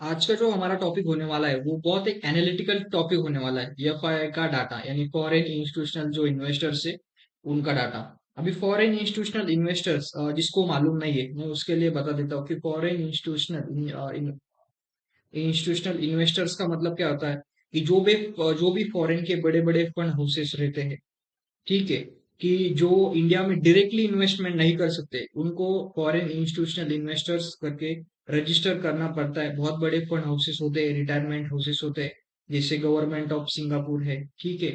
आज का जो हमारा टॉपिक होने वाला है वो बहुत एक एनालिटिकल टॉपिक होने वाला है। एफआई का डाटा यानी फॉरेन इंस्टीट्यूशनल जो इन्वेस्टर्स है उनका डाटा। अभी फॉरेन इंस्टीट्यूशनल इन्वेस्टर्स जिसको मालूम नहीं है मैं उसके लिए बता देता हूँ कि फॉरेन इंस्टीट्यूशनल इन्वेस्टर्स का मतलब क्या होता है कि जो भी फॉरेन के बड़े बड़े फंड हाउसेस रहते हैं, ठीक है, कि जो इंडिया में डायरेक्टली इन्वेस्टमेंट नहीं कर सकते उनको फॉरेन इंस्टीट्यूशनल इन्वेस्टर्स करके रजिस्टर करना पड़ता है। बहुत बड़े फंड हाउसेस होते हैं, रिटायरमेंट हाउसेस होते हैं, जैसे गवर्नमेंट ऑफ सिंगापुर है, ठीक है,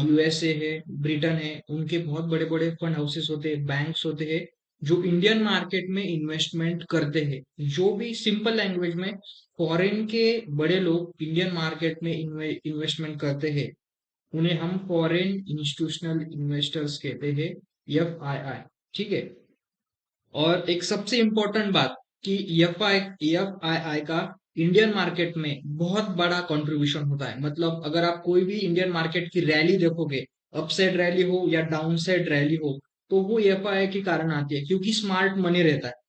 यूएसए है, ब्रिटेन है, उनके बहुत बड़े बड़े फंड हाउसेस होते हैं, बैंक्स होते हैं जो इंडियन मार्केट में इन्वेस्टमेंट करते हैं। जो भी सिंपल लैंग्वेज में फॉरेन के बड़े लोग इंडियन मार्केट में इन्वेस्टमेंट करते हैं उन्हें हम फॉरेन इंस्टीट्यूशनल इन्वेस्टर्स कहते हैं, एफआईआई। ठीक है। और एक सबसे इम्पोर्टेंट बात कि एफआईआई का इंडियन मार्केट में बहुत बड़ा कंट्रीब्यूशन होता है। मतलब अगर आप कोई भी इंडियन मार्केट की रैली देखोगे, अपसाइड रैली हो या डाउन साइड रैली हो, तो वो एफआईआई के कारण आती है क्योंकि स्मार्ट मनी रहता है।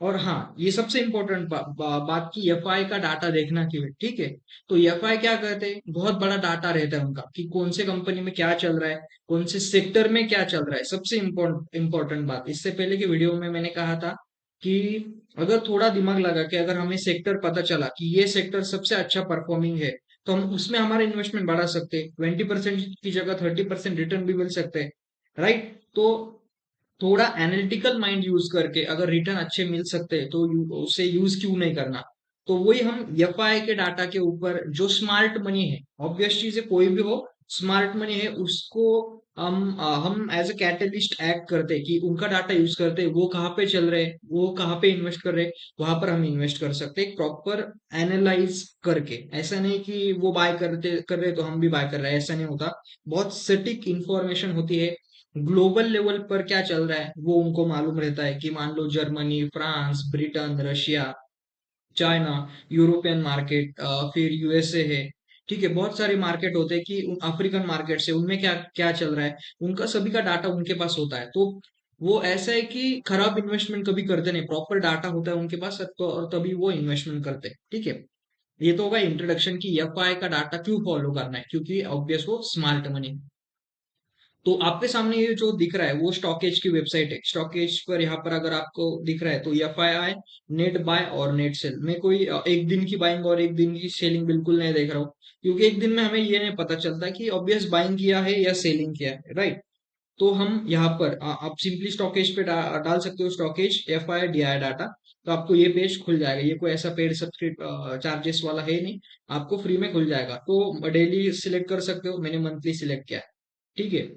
और हाँ, ये सबसे इम्पोर्टेंट बात की एफआई का डाटा देखना क्यों है, ठीक है। तो एफआई क्या करते हैं, बहुत बड़ा डाटा रहता है उनका कि कौन से कंपनी में क्या चल रहा है, कौन से सेक्टर में क्या चल रहा है। सबसे इम्पोर्टेंट बात, इससे पहले की वीडियो में मैंने कहा था कि अगर थोड़ा दिमाग लगा कि अगर हमें सेक्टर पता चला कि ये सेक्टर सबसे अच्छा परफॉर्मिंग है, तो हम उसमें हमारा इन्वेस्टमेंट बढ़ा सकते हैं। 20% की जगह 30% रिटर्न भी मिल सकते हैं, राइट। तो थोड़ा एनालिटिकल माइंड यूज करके अगर रिटर्न अच्छे मिल सकते हैं तो उसे यूज क्यों नहीं करना। तो वही हम एफआई के डाटा के ऊपर जो स्मार्ट मनी है, ऑब्वियस चीज है, कोई भी हो, स्मार्ट मनी है उसको हम एज अ कैटलिस्ट एक्ट करते हैं कि उनका डाटा यूज करते हैं, वो कहाँ पे चल रहे हैं, वो कहाँ पे इन्वेस्ट कर रहे हैं, वहां पर हम इन्वेस्ट कर सकते हैं प्रॉपर एनालाइज करके। ऐसा नहीं कि वो बाय कर रहे तो हम भी बाय कर रहे हैं, ऐसा नहीं होता। बहुत सटीक इंफॉर्मेशन होती है। ग्लोबल लेवल पर क्या चल रहा है वो उनको मालूम रहता है कि मान लो Germany, France, Britain, Russia, China, European market, फिर यूएसए है, ठीक है, बहुत सारे मार्केट होते हैं कि अफ्रीकन मार्केट से उनमें क्या क्या चल रहा है, उनका सभी का डाटा उनके पास होता है। तो वो ऐसा है कि खराब इन्वेस्टमेंट कभी करते नहीं, प्रॉपर डाटा होता है उनके पास तो, और तभी वो इन्वेस्टमेंट करते हैं, ठीक है। ये तो होगा इंट्रोडक्शन की एफआई का डाटा क्यों फॉलो करना है, क्योंकि ऑब्वियस वो स्मार्ट मनी। तो आपके सामने ये जो दिख रहा है वो स्टॉकेज की वेबसाइट है। स्टॉकेज पर यहाँ पर अगर आपको दिख रहा है तो एफआईआई नेट बाय और नेट सेल। मैं कोई एक दिन की बाइंग और एक दिन की सेलिंग बिल्कुल नहीं देख रहा हूँ, क्योंकि एक दिन में हमें ये नहीं पता चलता कि ऑब्वियस बाइंग किया है या सेलिंग किया है, राइट। तो हम यहाँ पर आप सिंपली स्टॉकेज पे डाल सकते हो stockage F I D I data. तो आपको ये पेज खुल जाएगा। ये कोई ऐसा पेड सब्सक्रिप्ट चार्जेस वाला है नहीं, आपको फ्री में खुल जाएगा। तो डेली सिलेक्ट कर सकते हो, मैंने मंथली सिलेक्ट किया है, ठीक है।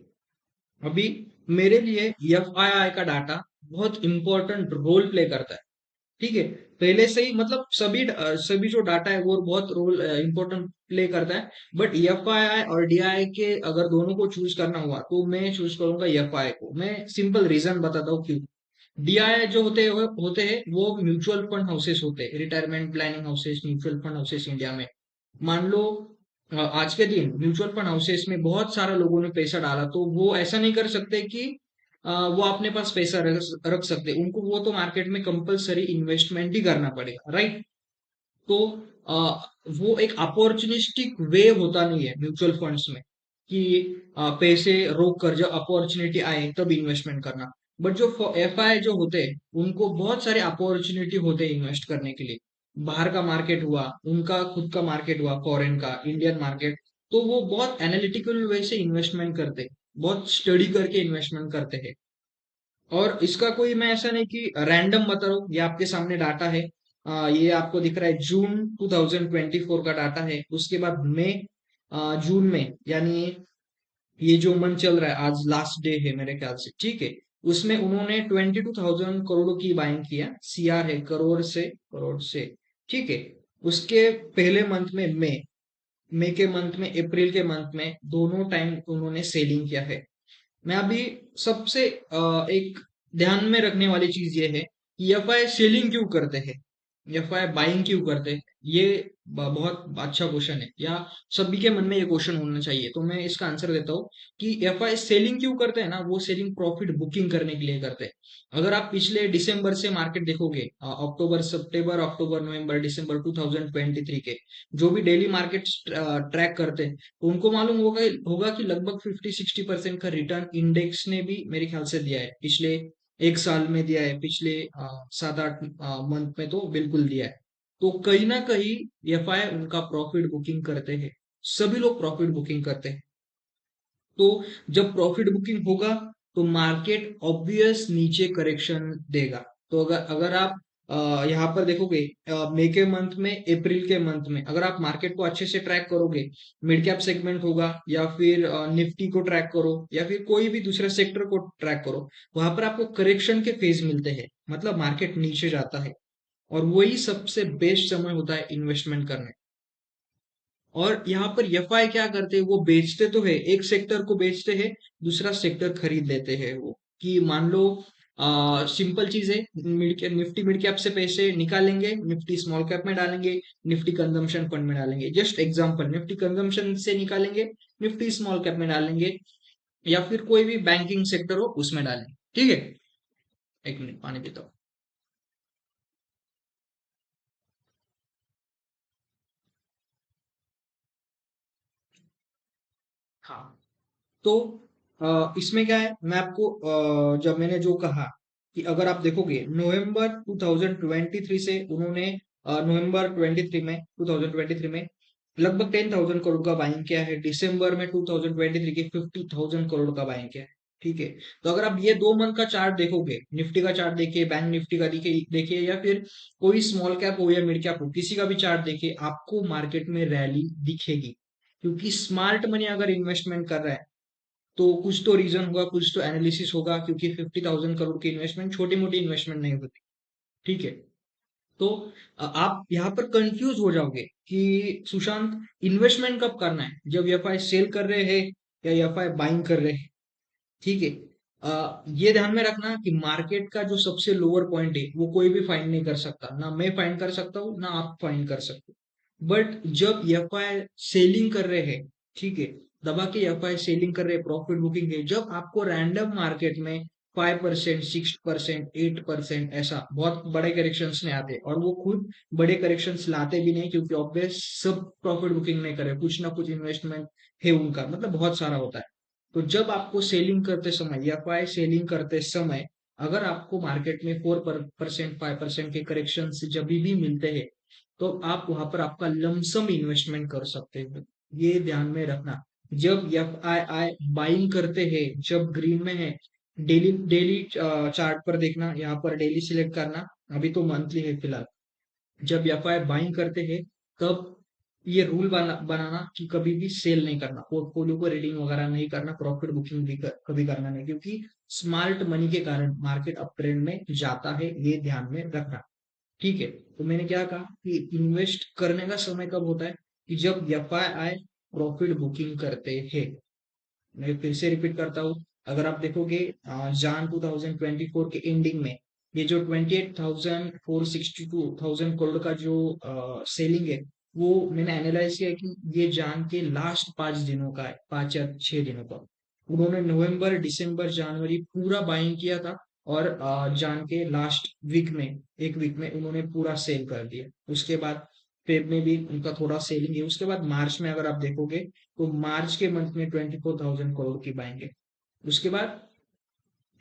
अभी मेरे लिए एफआईआई का डाटा बहुत इंपॉर्टेंट रोल प्ले करता है, ठीक है। पहले से ही मतलब सभी जो डाटा है वो बहुत रोल इंपॉर्टेंट प्ले करता है। बट एफआईआई और डीआई के अगर दोनों को चूज करना हुआ तो मैं चूज करूंगा एफआई को। मैं सिंपल रीजन बताता हूँ क्यों। डीआई जो होते हैं वो म्यूचुअल फंड हाउसेस होते हैं, retirement planning houses, mutual fund houses India में। मान लो आज के दिन म्यूचुअल फंड हाउसेस में बहुत सारा लोगों ने पैसा डाला, तो वो ऐसा नहीं कर सकते कि वो अपने पास पैसा रख सकते। उनको वो तो मार्केट में कंपलसरी इन्वेस्टमेंट ही करना पड़ेगा, राइट। तो अ, वो एक अपॉर्चुनिस्टिक वे होता नहीं है म्यूचुअल फंड्स में कि पैसे रोक कर जब अपॉर्चुनिटी आए तब इन्वेस्टमेंट करना। बट जो एफआई जो होते हैं उनको बहुत सारे अपॉर्चुनिटी होते हैं इन्वेस्ट करने के लिए। बाहर का मार्केट हुआ, उनका खुद का मार्केट हुआ, फॉरेन का, इंडियन मार्केट। तो वो बहुत एनालिटिकल वे से इन्वेस्टमेंट करते हैं, बहुत स्टडी करके इन्वेस्टमेंट करते हैं। और इसका कोई मैं ऐसा नहीं कि रैंडम बता रहा हूँ। ये आपके सामने डाटा है। ये आपको दिख रहा है जून 2024 का डाटा है। उसके बाद मई, जून में, यानी ये जो मंथ चल रहा है, आज लास्ट डे है मेरे ख्याल से, ठीक है। उसमें उन्होंने 22,000 करोड़ की बाइंग किया। सीआर है करोड़ से, ठीक है। उसके पहले मंथ में मई, मई के मंथ में, अप्रैल के मंथ में, दोनों टाइम उन्होंने सेलिंग किया है। मैं अभी सबसे एक ध्यान में रखने वाली चीज ये है कि एफआई सेलिंग क्यों करते हैं। एफआई बाइंग क्यों करते हैं? ये बहुत अच्छा क्वेश्चन है, या सभी के मन में ये क्वेश्चन होना चाहिए, तो मैं इसका आंसर देता हूँ कि एफआई सेलिंग क्यों करते हैं ना, वो सेलिंग प्रॉफिट बुकिंग करने के लिए करते हैं। अगर आप पिछले दिसंबर से मार्केट देखोगे, अक्टूबर सितंबर अक्टूबर नवंबर दिसंबर 2023 के जो भी डेली मार्केट ट्रैक करते हैं, तो उनको मालूम होगा होगा कि लगभग 50-60% का रिटर्न इंडेक्स ने भी मेरे ख्याल से दिया है पिछले एक साल में, दिया है पिछले 7-8 मंथ में, तो बिल्कुल दिया है। तो कहीं ना कहीं एफआई उनका प्रॉफिट बुकिंग करते हैं, सभी लोग प्रॉफिट बुकिंग करते हैं। तो जब प्रॉफिट बुकिंग होगा तो मार्केट ऑब्वियस नीचे करेक्शन देगा। तो अगर अगर आप यहाँ पर देखोगे, मई के मंथ में, अप्रैल के मंथ में, अगर आप मार्केट को अच्छे से ट्रैक करोगे, मिड कैप सेगमेंट होगा या फिर निफ्टी को ट्रैक करो या फिर कोई भी दूसरे सेक्टर को ट्रैक करो, वहां पर आपको करेक्शन के फेज मिलते हैं, मतलब मार्केट नीचे जाता है। और वही सबसे बेस्ट समय होता है इन्वेस्टमेंट करने। और यहाँ पर एफआई क्या करते हैं, वो बेचते तो है, एक सेक्टर को बेचते हैं, दूसरा सेक्टर खरीद लेते हैं। वो कि मान लो सिंपल चीज है, निफ्टी मिड कैप से पैसे निकालेंगे, निफ्टी स्मॉल कैप में डालेंगे, निफ्टी कंजम्पशन फंड में डालेंगे। जस्ट एग्जांपल, निफ्टी कंजम्पशन से निकालेंगे, निफ्टी स्मॉल कैप में डालेंगे, या फिर कोई भी बैंकिंग सेक्टर हो उसमें डालेंगे। ठीक है, एक मिनट पानी पीता हूँ। हाँ, तो इसमें क्या है, मैं आपको जब मैंने जो कहा कि अगर आप देखोगे नवंबर 2023 से उन्होंने नवंबर 23 में 2023 में लगभग 10,000 करोड़ का बाइंग किया है, दिसंबर में 2023 के 50,000 करोड़ का बाइंग किया है। ठीक है, तो अगर आप ये 2 मंथ का चार्ट देखोगे, निफ्टी का चार्ट देखिए, बैंक निफ्टी का देखिए देखिए, या फिर कोई स्मॉल कैप हो या मिड कैप हो, किसी का भी चार्ट देखिए, आपको मार्केट में रैली दिखेगी। क्योंकि स्मार्ट मनी अगर इन्वेस्टमेंट कर रहा है तो कुछ तो रीजन होगा, कुछ तो एनालिसिस होगा, क्योंकि 50,000 करोड़ की इन्वेस्टमेंट छोटी मोटी इन्वेस्टमेंट नहीं होती। ठीक है, तो आप यहाँ पर कंफ्यूज हो जाओगे कि सुशांत, इन्वेस्टमेंट कब करना है, जब एफआई सेल कर रहे हैं या एफआई बाइंग कर रहे हैं। ठीक है, ये ध्यान में रखना कि मार्केट का जो सबसे लोअर पॉइंट है वो कोई भी फाइंड नहीं कर सकता, ना मैं फाइंड कर सकता हूँ ना आप फाइंड कर सकते हो। बट जब एफआई सेलिंग कर रहे हैं, ठीक है, दबा के एफआई सेलिंग कर रहे हैं, प्रॉफिट बुकिंग है, जब आपको रैंडम मार्केट में 5%, 6%, 8% ऐसा बहुत बड़े करेक्शंस नहीं आते, और वो खुद बड़े करेक्शंस लाते भी नहीं, क्योंकि ऑब्वियस सब प्रॉफिट बुकिंग नहीं करे, कुछ ना कुछ इन्वेस्टमेंट है उनका, मतलब बहुत सारा होता है। तो जब आपको सेलिंग करते समय या एफआई सेलिंग करते समय अगर आपको मार्केट में 4%, 5% के करेक्शन जब भी मिलते हैं, तो आप वहां पर आपका लमसम इन्वेस्टमेंट कर सकते हो। ये ध्यान में रखना। जब एफ आई आई बाइंग करते हैं, जब ग्रीन में है, डेली डेली चार्ट पर देखना, यहाँ पर डेली सिलेक्ट करना, अभी तो मंथली है फिलहाल। जब एफआई बाइंग करते हैं, तब ये रूल बनाना कि कभी भी सेल नहीं करना, पोर्टफोलियो को रीडिंग वगैरह नहीं करना, प्रॉफिट बुकिंग भी कभी करना नहीं, क्योंकि स्मार्ट मनी के कारण मार्केट अप ट्रेंड में जाता है, ये ध्यान में रखना। ठीक है, तो मैंने क्या कहा कि इन्वेस्ट करने का समय कब होता है, कि जब एफआई प्रॉफिट बुकिंग करते हैं। मैं फिर से रिपीट करता हूँ, अगर आप देखोगे जान 2024 के एंडिंग में ये जो 28,462,000 करोड़ का जो सेलिंग है, वो मैंने एनालाइज किया कि ये जान के लास्ट 5 दिनों का है, 5 या 6 दिनों का। उन्होंने नवंबर दिसंबर जनवरी पूरा बाइंग किया था, और जान के लास्ट वीक में, एक वीक में उन्होंने पूरा सेल कर दिया। उसके बाद फेब में भी उनका थोड़ा सेलिंग है, उसके बाद मार्च में अगर आप देखोगे तो मार्च के मंथ में 24,000 करोड़ की बाइंग है। उसके बाद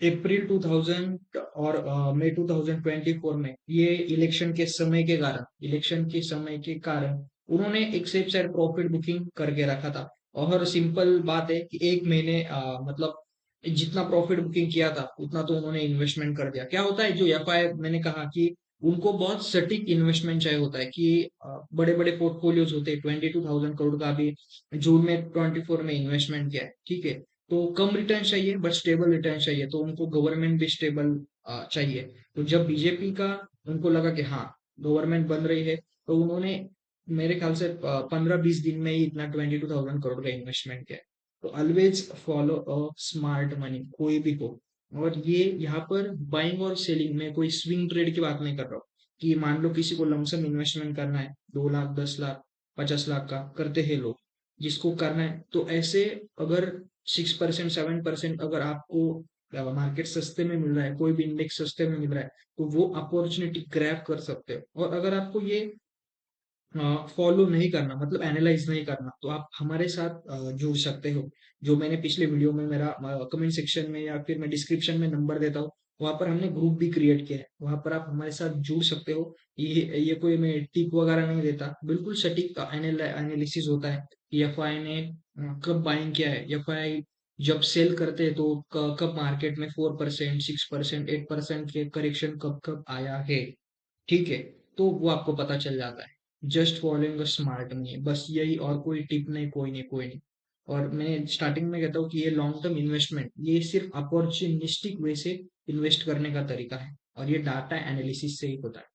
अप्रैल 2000 और मई 2024 में ये इलेक्शन के समय के कारण उन्होंने एक सेफ साइड प्रॉफिट बुकिंग करके रखा था। और सिंपल बात है कि एक महीने मतलब जितना प्रॉफिट बुकिंग किया था उतना तो उन्होंने इन्वेस्टमेंट कर दिया। क्या होता है, जो एफआई मैंने कहा कि उनको बहुत सटीक इन्वेस्टमेंट चाहिए होता है, कि बड़े बड़े पोर्टफोलियोज होते हैं, 22,000 करोड़ का भी जून में 24 में इन्वेस्टमेंट किया है। ठीक है, तो कम रिटर्न चाहिए बट स्टेबल रिटर्न चाहिए, तो उनको गवर्नमेंट भी स्टेबल चाहिए। तो जब बीजेपी का उनको लगा कि हाँ गवर्नमेंट बन रही है, तो उन्होंने मेरे ख्याल से 15-20 दिन में ही इतना 22,000 करोड़ का इन्वेस्टमेंट किया है। तो always follow a smart money, कोई भी हो। और ये यहाँ पर बाइंग और सेलिंग में कोई स्विंग ट्रेड की बात नहीं कर रहा हूँ, कि मान लो किसी को लमसम इन्वेस्टमेंट करना है, 2 लाख, 10 लाख, 50 लाख का करते हैं लोग, जिसको करना है तो ऐसे अगर 6%, 7% अगर आपको मार्केट सस्ते में मिल रहा है, कोई भी इंडेक्स सस्ते में मिल रहा है, तो वो अपॉर्चुनिटी ग्रैब कर सकते हो। और अगर आपको ये फॉलो नहीं करना, मतलब एनालाइज नहीं करना, तो आप हमारे साथ जुड़ सकते हो। जो मैंने पिछले वीडियो में मेरा कमेंट सेक्शन में या फिर मैं डिस्क्रिप्शन में नंबर देता हूँ, वहां पर हमने ग्रुप भी क्रिएट किया है, वहां पर आप हमारे साथ जुड़ सकते हो। ये कोई मैं टिप वगैरह नहीं देता, बिल्कुल सटीक एनालिसिस होता है कि एफआई ने कब बाइंग किया है, एफआई जब सेल करते हैं तो कब मार्केट में 4%, 6%, 8% के करेक्शन कब कब आया है, ठीक है। तो वो आपको पता चल जाता है, just following a smart money, बस यही, और कोई टिप नहीं, कोई नहीं, कोई नहीं। और मैं स्टार्टिंग में कहता हूँ कि ये लॉन्ग टर्म इन्वेस्टमेंट, ये सिर्फ अपॉर्चुनिस्टिक वे से इन्वेस्ट करने का तरीका है, और ये डाटा एनालिसिस से ही होता है,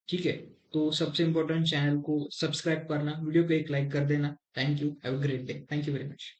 ठीक है। तो सबसे इम्पोर्टेंट, चैनल को सब्सक्राइब करना, वीडियो को एक लाइक कर देना। Thank you, have a great day, thank you very much.